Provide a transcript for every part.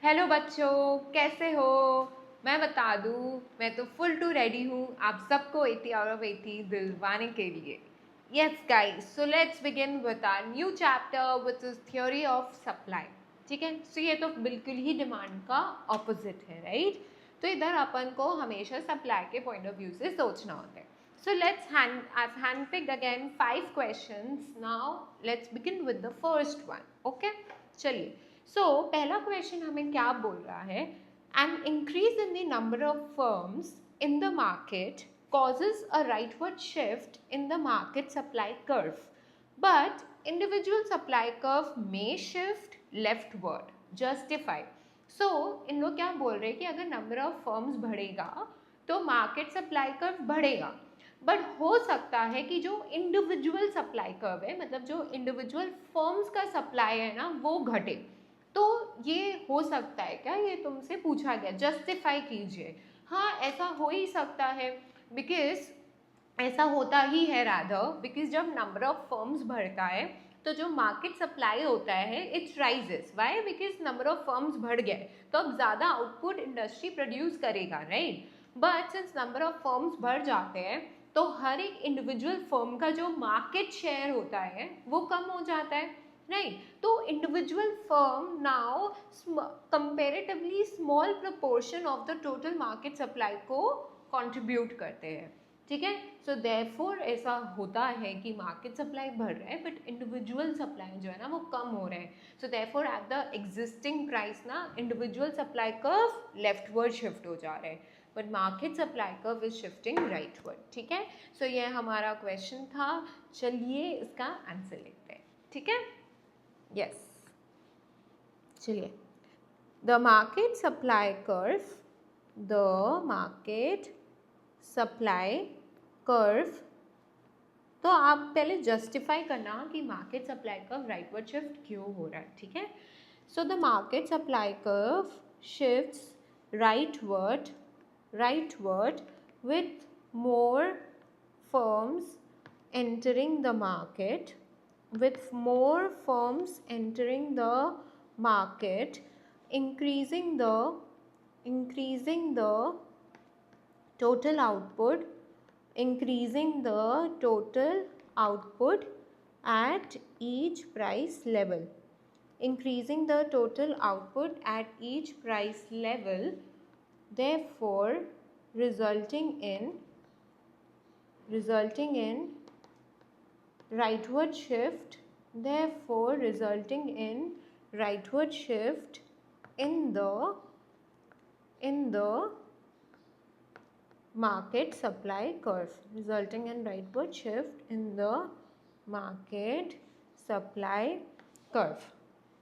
Hello बच्चों, कैसे हो? मैं बता दूं, मैं तो फुल टू रेडी हूँ आप सबको 80 आउट ऑफ 80 दिलवाने के लिए। Yes guys, so let's begin with our new chapter which is theory of supply. ठीक है, सो ये तो बिल्कुल ही डिमांड का ऑपोजिट है, राइट? तो इधर अपन को हमेशा सप्लाई के पॉइंट ऑफ व्यू से सोचना होता है। So I've handpicked again 5 questions. Now let's begin with the first one. Okay? चलिए, सो पहला क्वेश्चन हमें क्या बोल रहा है? N increase in the number of firms in the market causes a rightward shift in the market supply curve, but individual supply curve may shift leftward. Justify. So इन लोग क्या बोल रहे हैं कि अगर नंबर ऑफ फर्म्स बढ़ेगा तो market supply curve बढ़ेगा, बट हो सकता है कि जो इंडिविजुअल सप्लाई कर्व है, मतलब जो इंडिविजुअल फर्म्स का सप्लाई है ना, वो घटे। तो ये हो सकता है क्या? ये तुमसे पूछा गया, जस्टिफाई कीजिए। हाँ, ऐसा हो ही सकता है, बिकॉज ऐसा होता ही है रादर, बिकॉज जब नंबर ऑफ फर्म्स बढ़ता है तो जो मार्केट सप्लाई होता है it's rises. Why? Because number of firms बढ़ गए तो अब ज़्यादा आउटपुट इंडस्ट्री प्रोड्यूस करेगा, right? But since number of firms बढ़ जाते हैं तो हर एक इंडिविजुअल फर्म का जो मार्केट शेयर होता है वो कम हो जाता है, राइट? तो individual firm now comparatively small proportion of the total market supply को कंट्रीब्यूट करते हैं। ठीक है, सो देयरफॉर ऐसा होता है कि मार्केट सप्लाई बढ़ रहा है बट इंडिविजुअल सप्लाई जो है ना वो कम हो रहा है। So therefore at the existing price ना individual supply curve leftward shift हो जा रहा है, but market supply curve is shifting rightward. ठीक है, सो ये हमारा क्वेश्चन था। चलिए इसका आंसर लेते हैं। ठीक है, यस, चलिए। The market supply curve, the market supply curve, तो आप पहले जस्टिफाई करना कि market supply curve rightward shift क्यों हो रहा है। ठीक है, so the market supply curve shifts rightward with more firms entering the market, increasing the total output at each price level, therefore resulting in rightward shift in the market supply curve,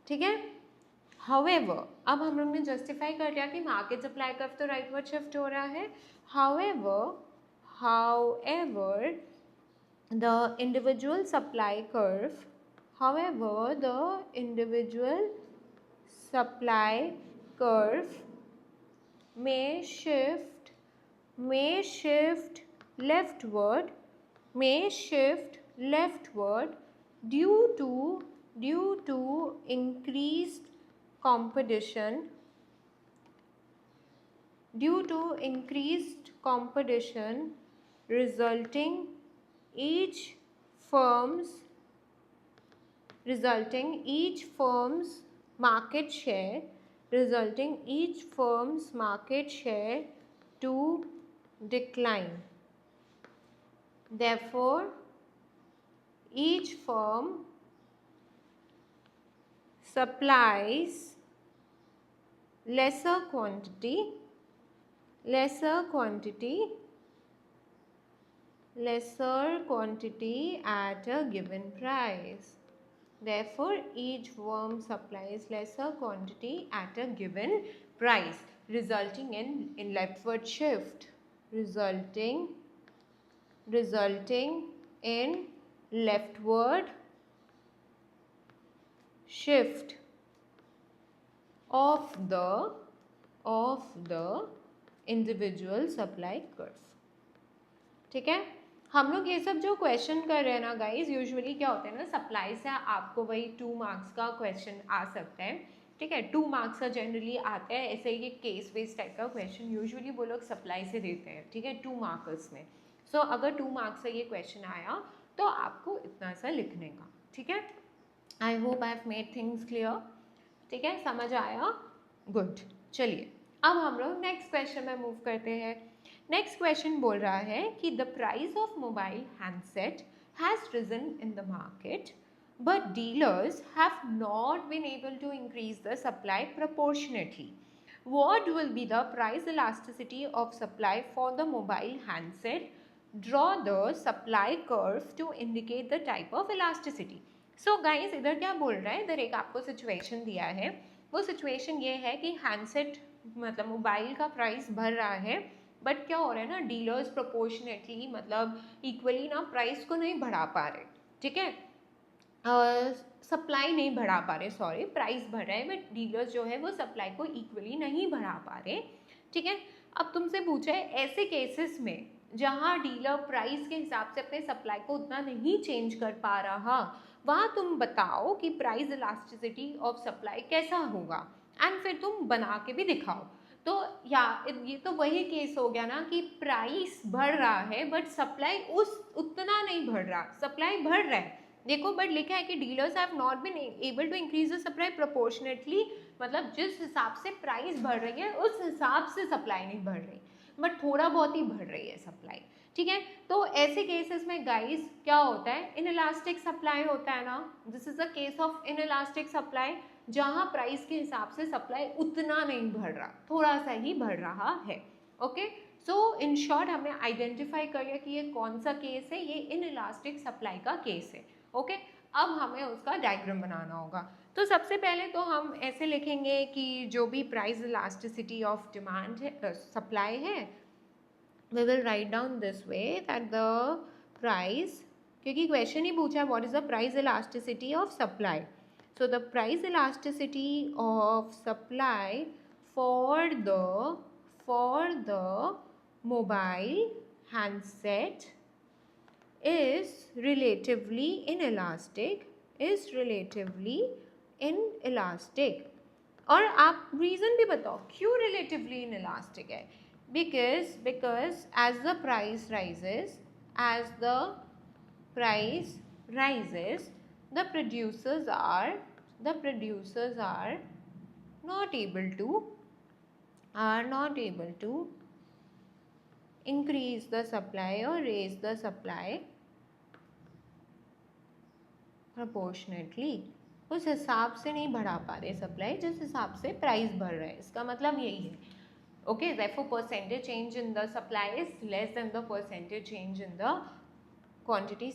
ठीक है। However, अब हम लोग ने justify कर लिया कि market supply curve तो राइटवर्ड शिफ्ट हो रहा है। However, the individual supply curve may shift leftward due to increased competition resulting each firm's market share to decline. Therefore, each firm supplies lesser quantity at a given price. Therefore, each firm supplies lesser quantity at a given price, resulting in leftward shift. Resulting in leftward shift of the individual supply curve. ठीक है, हम लोग ये सब जो question कर रहे हैं ना गाइज, यूजुअली क्या होता है ना, सप्लाई से आपको वही 2 मार्क्स का क्वेश्चन आ सकता है। ठीक है। 2 मार्क्स का जनरली आता है, ऐसे ये केस बेस्ड टाइप का क्वेश्चन यूजुअली वो लोग सप्लाई से देते हैं, ठीक है, 2 मार्कर्स में। सो अगर 2 मार्क्स का ये क्वेश्चन आया तो आपको इतना सा लिखने का, ठीक है। I hope I have made things clear, ठीक है, समझ आया, गुड। चलिए अब हम लोग नेक्स्ट क्वेश्चन में मूव करते हैं। नेक्स्ट क्वेश्चन बोल रहा है कि the price of mobile handset has risen in the market but dealers have not been able to increase the supply proportionately. What will be the price elasticity of supply for the mobile handset? Draw the supply curve to indicate the type of elasticity. So guys, इधर क्या बोल रहा है, इधर एक आपको situation दिया है। वो सिचुएशन ये है कि हैंडसेट मतलब मोबाइल का प्राइस बढ़ रहा है, बट क्या हो रहा है ना, डीलर्स प्रोपोर्शनेटली मतलब इक्वली ना प्राइस को नहीं बढ़ा पा रहे, ठीक है, सप्लाई नहीं बढ़ा पा रहे, सॉरी, प्राइस बढ़ रहा है बट डीलर्स जो है वो सप्लाई को इक्वली नहीं बढ़ा पा रहे, ठीक है। अब तुमसे पूछा है ऐसे केसेस में जहाँ डीलर प्राइस के हिसाब से अपने सप्लाई को उतना नहीं चेंज कर पा रहा, वहाँ तुम बताओ कि प्राइस इलास्टिसिटी ऑफ सप्लाई कैसा होगा, एंड फिर तुम बना के भी दिखाओ। तो या ये तो वही केस हो गया ना कि प्राइस बढ़ रहा है बट सप्लाई उतना नहीं बढ़ रहा, सप्लाई बढ़ रहा है देखो, बट लिखा है कि dealers have not been able to increase the supply proportionately, मतलब जिस हिसाब से प्राइस बढ़ रही है उस हिसाब से सप्लाई नहीं बढ़ रही, बट थोड़ा बहुत ही बढ़ रही है सप्लाई, ठीक है। तो ऐसे केसेस में गाइस क्या होता है, इनइलास्टिक सप्लाई होता है ना, this is a case of inelastic supply, जहाँ प्राइस के हिसाब से सप्लाई उतना नहीं बढ़ रहा, थोड़ा सा ही बढ़ रहा है, ओके। सो इन शॉर्ट हमने आइडेंटिफाई कर लिया कि ये कौन सा केस है, ये इनइलास्टिक सप्लाई का केस है, ओके। अब हमें उसका डायग्राम बनाना होगा। तो सबसे पहले तो हम ऐसे लिखेंगे कि जो भी प्राइस इलास्टिसिटी ऑफ डिमांड है, सप्लाई है, we will write down this way that the price, क्योंकि क्वेश्चन ही पूछा है what is the price elasticity of supply, so the price elasticity of supply for the mobile handset is relatively inelastic, और आप reason भी बताओ क्यों relatively inelastic है, because as the price rises, the producers are not able to increase the supply or raise the supply proportionately, उस हिसाब से नहीं बढ़ा पा रहे सप्लाई जिस हिसाब से प्राइस बढ़ रहा है, इसका मतलब यही है, okay. therefore percentage change in the supply is less than the percentage change in the quantity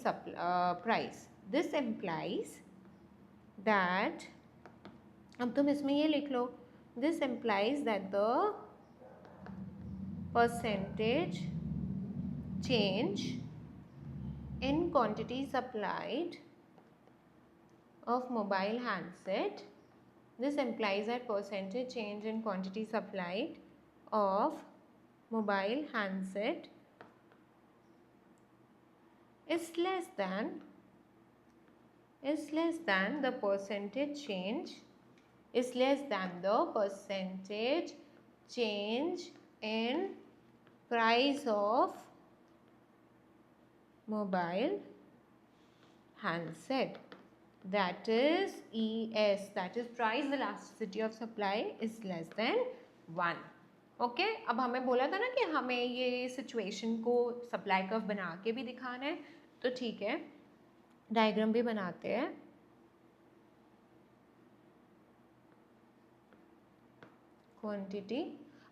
price. this implies that, अब तुम इसमें ये लिख लो, this implies that the percentage change in quantity supplied of mobile handset, this implies that percentage change in quantity supplied of mobile handset is less than the percentage change in price of mobile handset, that is ES, that is price elasticity of supply is less than 1, okay. अब हमें बोला था ना कि हमें ये situation को supply curve बना के भी दिखाना है, तो ठीक है, डायग्राम भी बनाते हैं। क्वांटिटी,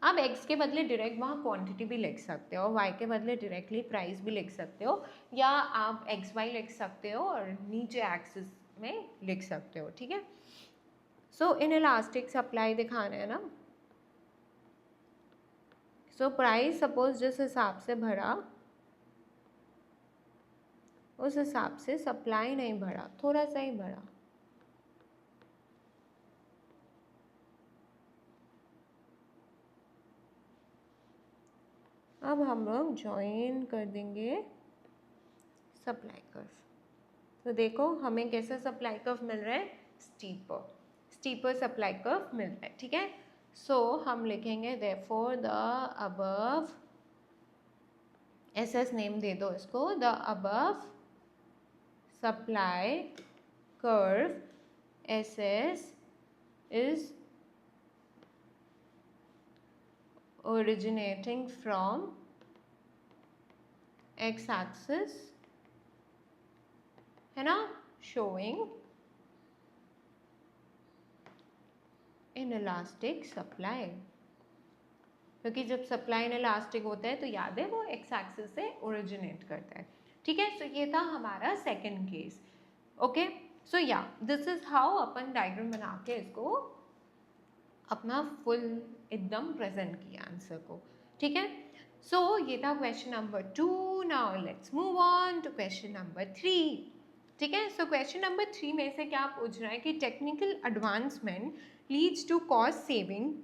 आप x के बदले डायरेक्ट वहाँ क्वांटिटी भी लिख सकते हो, y के बदले डायरेक्टली प्राइस भी लिख सकते हो, या आप xy लिख सकते हो और नीचे एक्सिस में लिख सकते हो, ठीक है। सो इनइलास्टिक सप्लाई दिखाना है ना, सो प्राइस सपोज जिस हिसाब से बढ़ा उस हिसाब से सप्लाई नहीं बढ़ा, थोड़ा सा ही बढ़ा, अब हम लोग ज्वाइन कर देंगे सप्लाई कर्व। तो देखो हमें कैसा सप्लाई कर्व मिल रहा है, स्टीपर सप्लाई कर्व मिलता है, ठीक है। सो हम लिखेंगे therefore the above, S name दे दो इसको, the above supply curve S is originating from x axis, है ना, showing inelastic supply, क्योंकि जब सप्लाई इनइलास्टिक होता है तो याद है वो एक्स एक्सिस से ओरिजिनेट करता है, ठीक है। सो ये था हमारा सेकंड केस, ओके। सो या दिस इज हाउ अपन डायग्राम बना के इसको अपना फुल एकदम प्रेजेंट किया आंसर को, ठीक है। सो ये था question number 2। Now let's move on to question number 3, ठीक है। सो क्वेश्चन नंबर 3 में से क्या पूछ रहा है कि technical advancement leads to cost saving,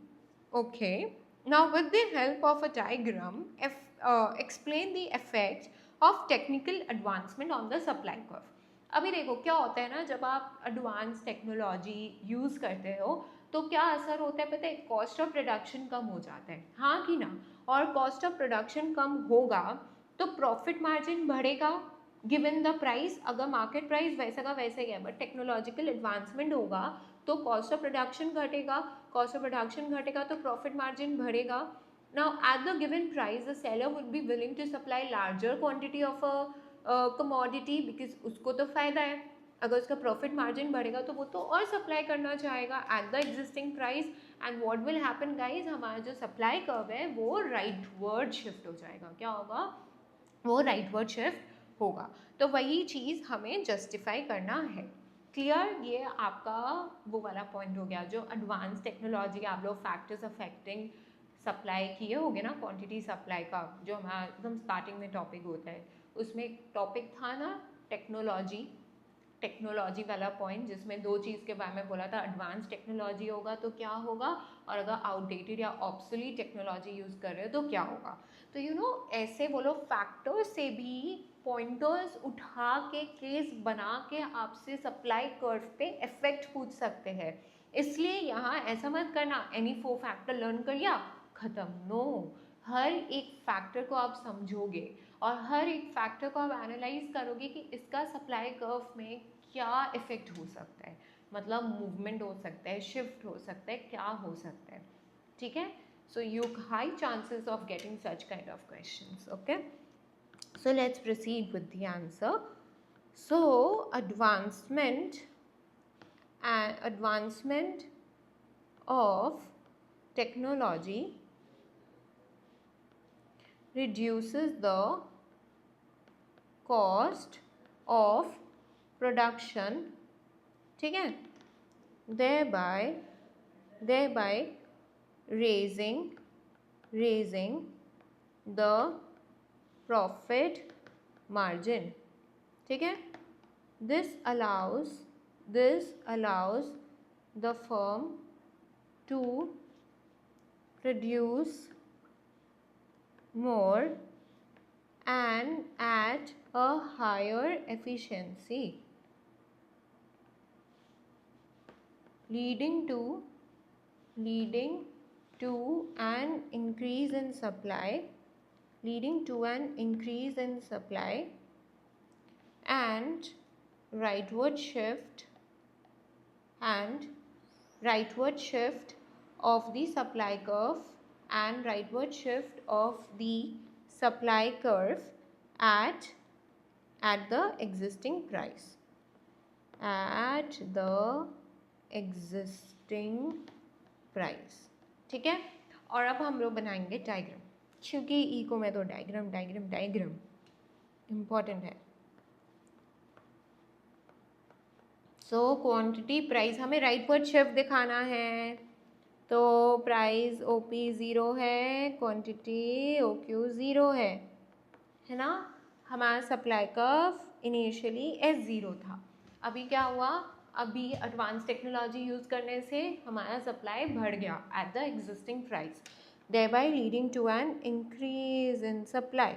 okay. Now with the help of a diagram explain the effect of technical advancement on the supply curve. अभी देखो क्या होता है ना, जब आप एडवांस टेक्नोलॉजी यूज़ करते हो तो क्या असर होता है पता है, कॉस्ट ऑफ प्रोडक्शन कम हो जाता है, हाँ कि ना। और कॉस्ट ऑफ प्रोडक्शन कम होगा तो प्रॉफिट मार्जिन बढ़ेगा गिवन द प्राइस, अगर मार्केट प्राइस वैसा का वैसे ही है, बट टेक्नोलॉजिकल एडवांसमेंट होगा तो कॉस्ट ऑफ प्रोडक्शन घटेगा, कॉस्ट ऑफ प्रोडक्शन घटेगा तो प्रॉफिट मार्जिन बढ़ेगा। Now at the given price the seller would be willing to supply larger quantity of a commodity, because उसको तो फायदा है, अगर उसका प्रॉफिट मार्जिन बढ़ेगा तो वो तो और सप्लाई करना चाहेगा eight the existing price, and what will happen guys, हमारा जो सप्लाई कर्व है वो राइटवर्ड शिफ्ट हो जाएगा, क्या होगा, वो राइटवर्ड शिफ्ट होगा। तो वही चीज़ हमें जस्टिफाई करना है, क्लियर। ये आपका वो वाला पॉइंट हो गया, जो एडवांस टेक्नोलॉजी आप लोग फैक्टर्स अफेक्टिंग सप्लाई किए होगे ना, क्वांटिटी सप्लाई का जो हमारा एकदम स्टार्टिंग में टॉपिक होता है, उसमें एक टॉपिक था ना टेक्नोलॉजी वाला पॉइंट, जिसमें दो चीज़ के बारे में बोला था, एडवांस टेक्नोलॉजी होगा तो क्या होगा, और अगर आउटडेटेड या ऑब्सोलीट टेक्नोलॉजी यूज़ कर रहे हो तो क्या होगा। तो यू नो ऐसे बोलो फैक्टर्स से भी पॉइंटर्स उठा के केस बना के आपसे सप्लाई कर्व पे इफेक्ट पूछ सकते हैं, इसलिए यहाँ ऐसा मत करना एनी 4 फैक्टर लर्न कर लिया खत्म, नो। हर एक फैक्टर को आप समझोगे और हर एक फैक्टर को आप एनालाइज करोगे कि इसका सप्लाई कर्व में क्या इफेक्ट हो सकता है, मतलब मूवमेंट हो सकता है, शिफ्ट हो सकता है, क्या हो सकता है, ठीक है। सो you high chances of getting such kind of questions, okay। So let's proceed with the answer. So advancement of technology reduces the cost of production, ठीक है, thereby raising the profit margin, ठीक है। This allows the firm to produce more and at a higher efficiency, leading to an increase in supply, and rightward shift of the supply curve at the existing price, ठीक है। और अब हम लोग बनाएंगे diagram, क्योंकि इको में तो डायग्राम इम्पॉर्टेंट है। सो क्वांटिटी प्राइस हमें राइटवर्ड शिफ्ट दिखाना है, तो प्राइस OP 0 है, क्वांटिटी OQ 0 है ना। हमारा सप्लाई कर्व इनिशियली S0 था, अभी क्या हुआ, अभी एडवांस टेक्नोलॉजी यूज़ करने से हमारा सप्लाई बढ़ गया at the existing price, thereby लीडिंग to an increase in supply.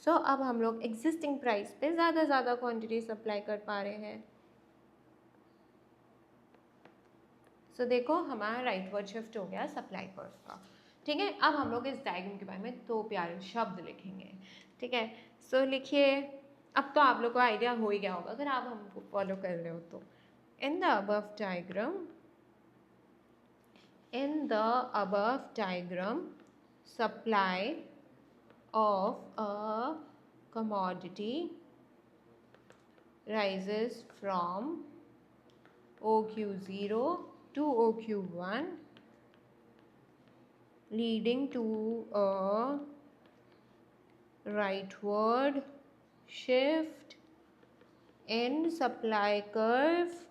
So अब हम लोग एग्जिस्टिंग प्राइस पे ज़्यादा क्वांटिटी सप्लाई कर पा रहे हैं। सो देखो हमारा राइटवर्ड शिफ्ट हो गया सप्लाई कर्व का। ठीक है, अब हम लोग इस डायग्राम के बारे में 2 प्यारे शब्द लिखेंगे। ठीक है, सो लिखिए। अब तो आप लोग को आइडिया हो ही गया होगा अगर आप हमको फॉलो कर रहे हो तो। In the above diagram supply of a commodity rises from OQ0 to OQ1, leading to a rightward shift in supply curve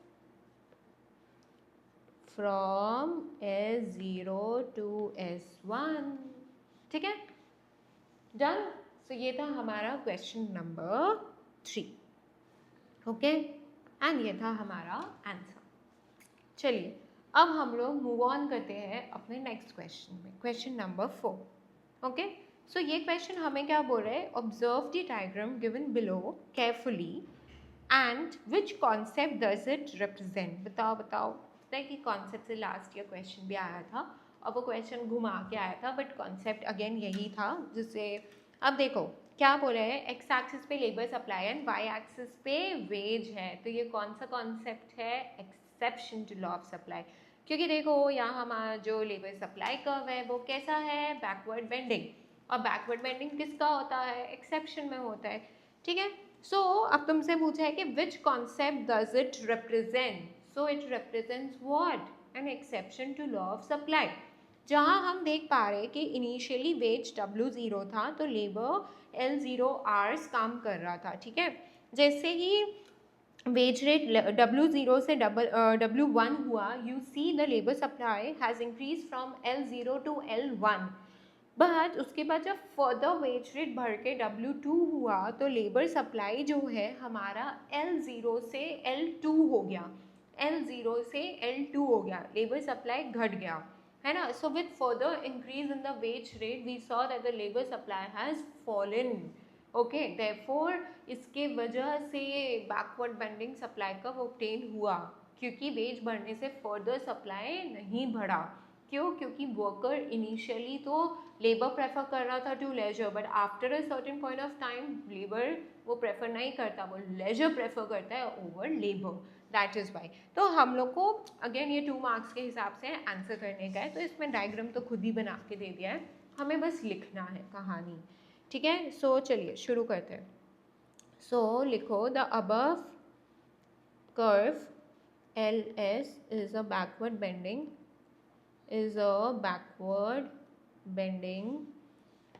from S0 to S1। ठीक है, डन। सो ये था हमारा क्वेश्चन नंबर 3। ओके, एंड ये था हमारा आंसर। चलिए अब हम लोग मूव ऑन करते हैं अपने नेक्स्ट क्वेश्चन में, क्वेश्चन नंबर 4। ओके, सो ये क्वेश्चन हमें क्या बोल रहा है, observe the diagram given below carefully and which concept does it represent. बताओ पता है कि कॉन्सेप्ट से लास्ट ईयर क्वेश्चन भी आया था और वो क्वेश्चन घुमा के आया था, बट कॉन्सेप्ट अगेन यही था जिससे अब देखो क्या बोला है, एक्स एक्सिस पे labour supply and Y axis पे वेज है। तो ये कौन सा कॉन्सेप्ट है, exception to law of supply. क्योंकि देखो यहाँ हमारा जो लेबर सप्लाई कर्व है वो कैसा है, बैकवर्ड बेंडिंग, और बैकवर्ड बेंडिंग किसका होता है, एक्सेप्शन में होता है। ठीक है, सो अब तुमसे पूछा है कि which concept does it represent. So it represents what, an exception to law of supply. जहाँ हम देख पा रहे हैं कि इनिशियली वेज W0 था तो लेबर L0 आवर्स काम कर रहा था। ठीक है, जैसे ही वेज रेट W0 से W1 हुआ, you see the labour supply has increase from L0 to L1। बट उसके बाद जब फर्दर वेज रेट बढ़ के W2 हुआ तो लेबर सप्लाई जो है हमारा L0 से L2 हो गया, L0 से L2 हो गया, लेबर सप्लाई घट गया, है ना। So with further increase in the wage rate we saw that the labour supply has fallen. Okay, therefore इसके वजह से बैकवर्ड बेंडिंग सप्लाई का ऑब्टेन हुआ, क्योंकि वेज बढ़ने से फर्दर सप्लाई नहीं बढ़ा। क्यों, क्योंकि वर्कर इनिशियली तो लेबर प्रेफर कर रहा था to leisure, but after a certain point of time labour वो प्रेफर नहीं करता, वो लेजर प्रेफर करता है over labour, that is why. तो हम लोग को अगेन ये 2 मार्क्स के हिसाब से आंसर करने का है, तो इसमें डायग्राम तो खुद ही बना के दे दिया है, हमें बस लिखना है कहानी। ठीक है, सो चलिए शुरू करते हैं। सो लिखो the above curve LS is a backward bending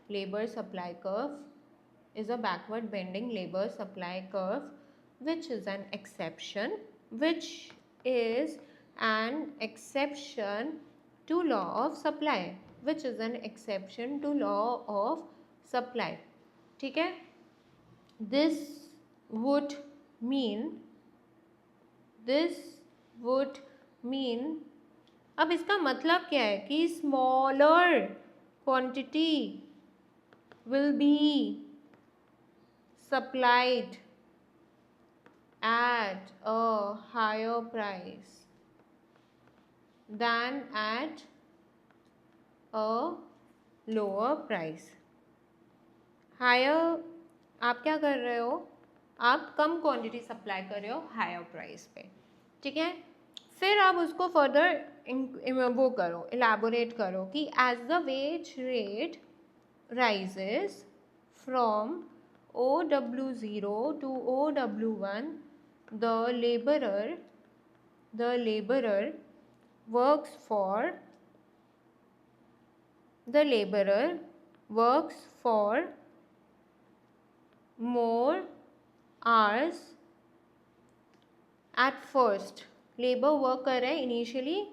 labor supply curve, is a backward bending labor supply curve which is an exception to law of supply, ठीक है। this would mean अब इसका मतलब क्या है कि smaller quantity will be supplied at a higher price than at a lower price। Higher, आप क्या कर रहे हो, आप कम क्वांटिटी सप्लाई कर रहे हो हायर प्राइस पे। ठीक है, फिर आप उसको फर्दर वो करो, इलेबोरेट करो कि as the wage rate rises from OW0 to OW1 the laborer works for more hours at first। Labour work कर रहे हैं initially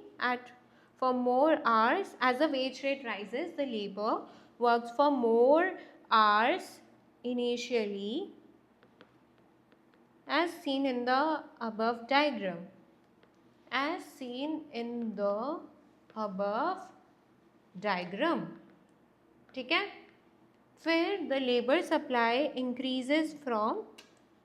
for more hours, as the wage rate rises the labor works for more hours initially as seen in the above diagram, ठीक है। फिर the labour supply increases from,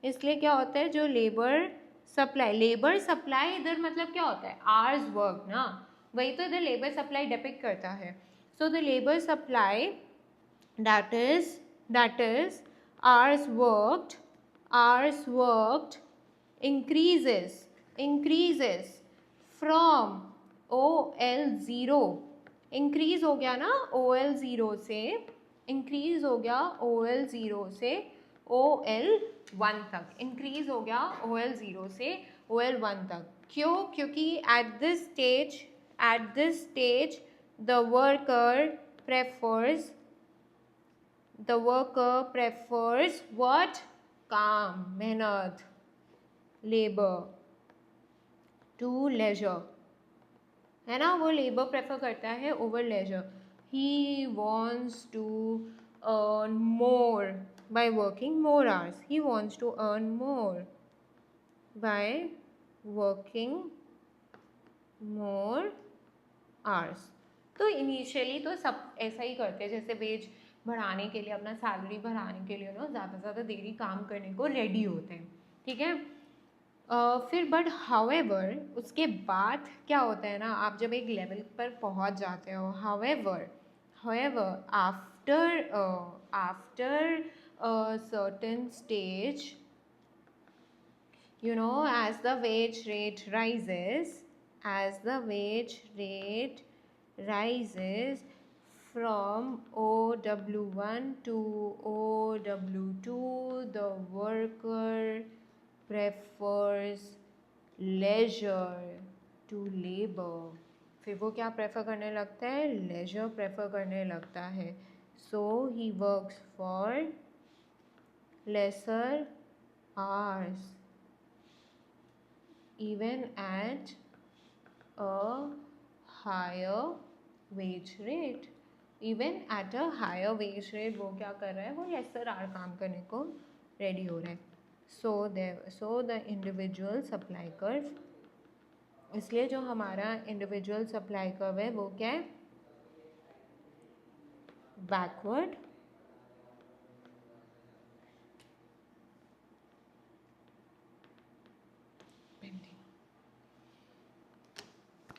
इसलिए क्या होता है, जो लेबर सप्लाई, लेबर सप्लाई इधर मतलब क्या होता है, आवर्स वर्क ना, वही तो इधर लेबर सप्लाई डिपिक्ट करता है. So the labour supply that is hours worked increases from OL0. Increase हो गया ना OL0 से, इंक्रीज हो गया OL0 से OL1 तक, इंक्रीज हो गया OL0 से OL1 तक. क्यों? क्योंकि at this stage the worker prefers what? काम, मेहनत, लेबर टू लेजर, है ना, वो लेबर प्रेफर करता है over leisure. He wants to earn more by working more hours. He wants to earn more by working more hours. तो initially तो सब ऐसा ही करते हैं, जैसे वेज बढ़ाने के लिए, अपना सैलरी बढ़ाने के लिए ना ज़्यादा से ज़्यादा देरी काम करने को रेडी होते हैं, ठीक है. फिर बट हाउएवर उसके बाद क्या होता है ना, आप जब एक लेवल पर पहुंच जाते हो, however after certain stage, you know, as the wage rate rises from OW1 to OW2, the worker prefers leisure to labor. फिर वो क्या प्रेफर करने लगता है, लेजर प्रेफर करने लगता है. So he works for lesser hours even at a higher wage rate. वो क्या कर रहा है, वो लेसर आवर काम करने को रेडी हो रहा है. So the individual supply curve, इसलिए जो हमारा इंडिविजुअल सप्लाई कर्व है वो क्या है, बैकवर्ड.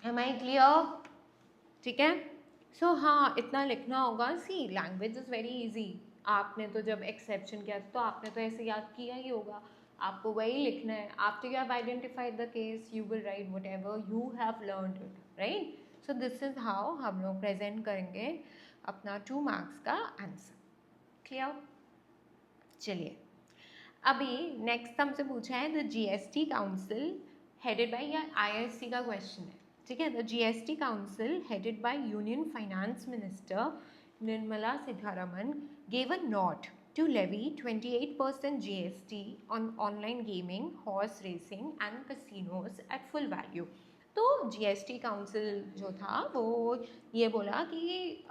Am I clear? ठीक है. सो हाँ, इतना लिखना होगा. सी लैंग्वेज इज़ वेरी इजी. आपने तो जब एक्सेप्शन किया तो आपने तो ऐसे याद किया ही होगा, आपको वही लिखना है. After you have identified the case, you will write what ever you have learned it, right. So this is how हम लोग प्रेजेंट करेंगे अपना 2 मार्क्स का आंसर. क्लियर? चलिए, अभी नेक्स्ट हमसे पूछा है the GST council headed by, या ISC का क्वेश्चन है, ठीक है. The GST council headed by union finance minister Nirmala Sitharaman gave a nod to levy 28% GST on online gaming, horse racing and casinos at full value. तो GST council जो था वो ये बोला कि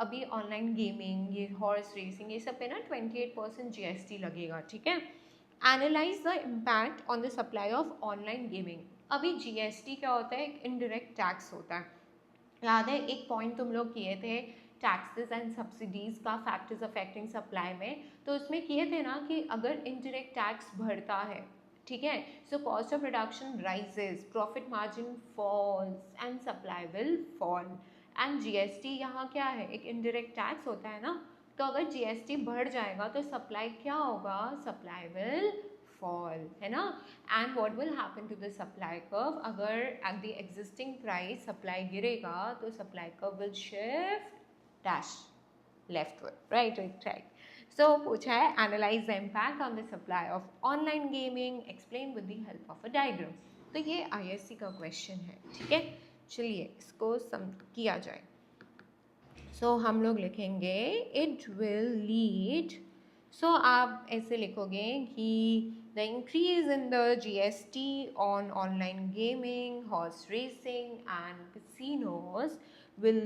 अभी ऑनलाइन गेमिंग, ये हॉर्स रेसिंग, ये सब पे ना 28% GST लगेगा, ठीक है. Analyse the impact on the supply of online gaming. अभी GST क्या होता है, एक इनडायरेक्ट टैक्स होता है. याद है एक पॉइंट तुम लोग किए थे टैक्सेस एंड सब्सिडीज का, फैक्टर्स अफेक्टिंग सप्लाई में, तो उसमें किए थे ना कि अगर इनडायरेक्ट टैक्स बढ़ता है, ठीक है, so cost of production rises, profit margin falls and supply will fall. And GST यहाँ क्या है, एक इनडायरेक्ट टैक्स होता है ना, तो अगर GST बढ़ जाएगा तो सप्लाई क्या होगा, सप्लाई विल फॉल, है ना. And what will happen to the supply curve, अगर at the existing price supply गिरेगा तो supply curve will shift dash leftward, right. So पूछा है analyse the impact on the supply of online gaming, explain with the help of a diagram. तो ये ISC का question है, ठीक है. चलिए इसको किया जाए. सो हम लोग लिखेंगे इट विल लीड. सो आप ऐसे लिखोगे कि the increase in the GST on online gaming, horse racing and casinos will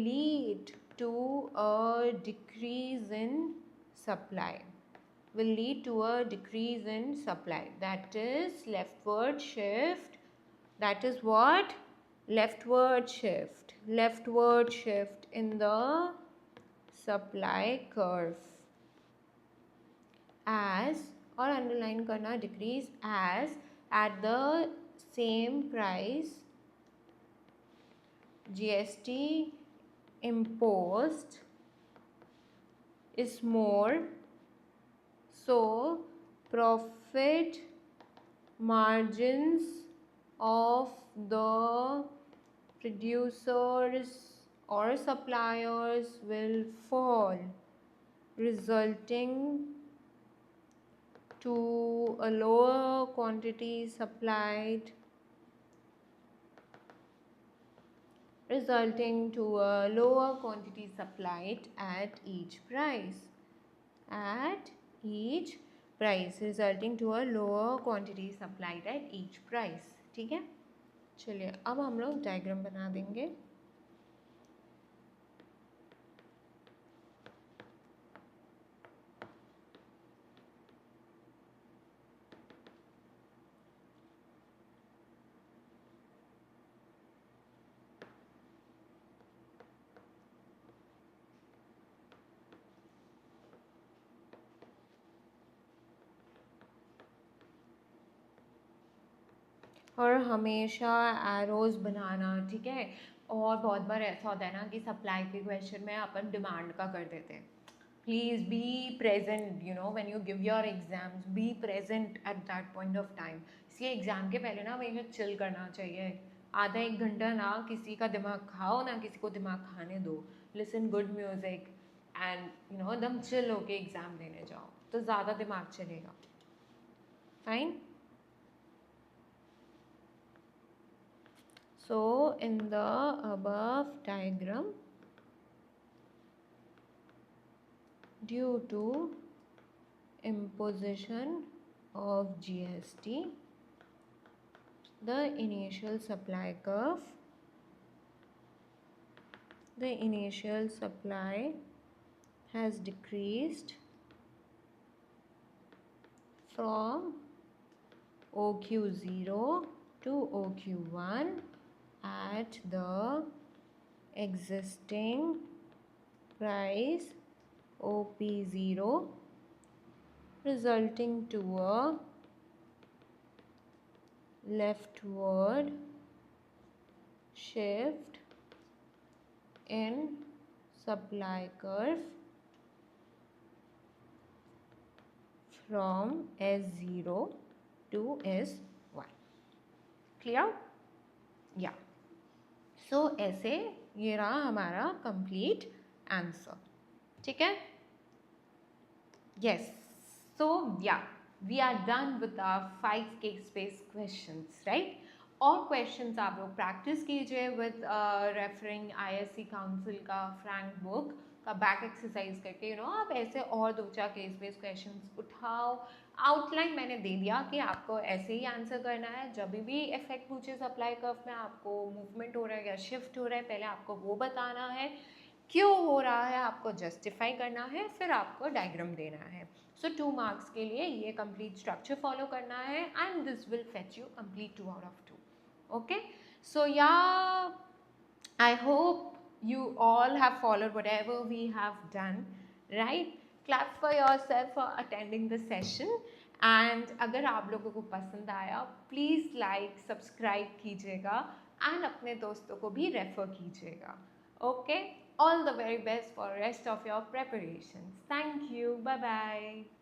lead to a decrease in supply. Will lead to a decrease in supply. That is leftward shift. That is what? Leftward shift in the supply curve as और underline करना decrease as at the same price GST imposed is more, so profit margins of the producers or suppliers will fall, resulting to a lower quantity supplied at each price, resulting to a lower quantity supplied at each price. ठीक है, चलिए अब हम लोग diagram बना देंगे. और हमेशा एरोज़ बनाना, ठीक है. और बहुत बार ऐसा होता है ना कि सप्लाई के क्वेश्चन में अपन डिमांड का कर देते हैं. Please be present, you know, when you give your exams, be present at that point of time. इसलिए एग्ज़ाम के पहले ना हमें चिल करना चाहिए. आधा एक घंटा ना किसी का दिमाग खाओ, ना किसी को दिमाग खाने दो. Listen good music and you know एकदम चिल होके एग्ज़ाम देने जाओ, तो ज़्यादा दिमाग चलेगा. Fine. So in the above diagram, due to imposition of GST, the initial supply has decreased from OQ0 to OQ1 at the existing price OP0, resulting to a leftward shift in supply curve from S0 to S1. Clear? Yeah. सो ऐसे ये रहा हमारा complete answer. ठीक है. Yes. So या we are done with our 5 case based questions, right. और questions आप लोग प्रैक्टिस कीजिए विद रेफरिंग ISC काउंसिल का फ्रैंक बुक का बैक एक्सरसाइज करके. यू नो आप ऐसे और 2-4 केस बेस्ड क्वेश्चंस उठाओ. आउटलाइन मैंने दे दिया कि आपको ऐसे ही आंसर करना है. जब भी इफेक्ट पूछे सप्लाई कर्व में आपको मूवमेंट हो रहा है या शिफ्ट हो रहा है, पहले आपको वो बताना है क्यों हो रहा है, आपको जस्टिफाई करना है, फिर आपको डायग्राम देना है. सो 2 मार्क्स के लिए ये कंप्लीट स्ट्रक्चर फॉलो करना है and this will fetch you complete 2 out of 2. Okay, so yeah, I hope you all have followed whatever we have done, right? Clap for yourself for attending the session. And अगर आप लोगों को पसंद आया, please like, subscribe कीजिएगा and अपने दोस्तों को भी refer कीजिएगा. Okay, all the very best for rest of your preparations. Thank you. Bye bye.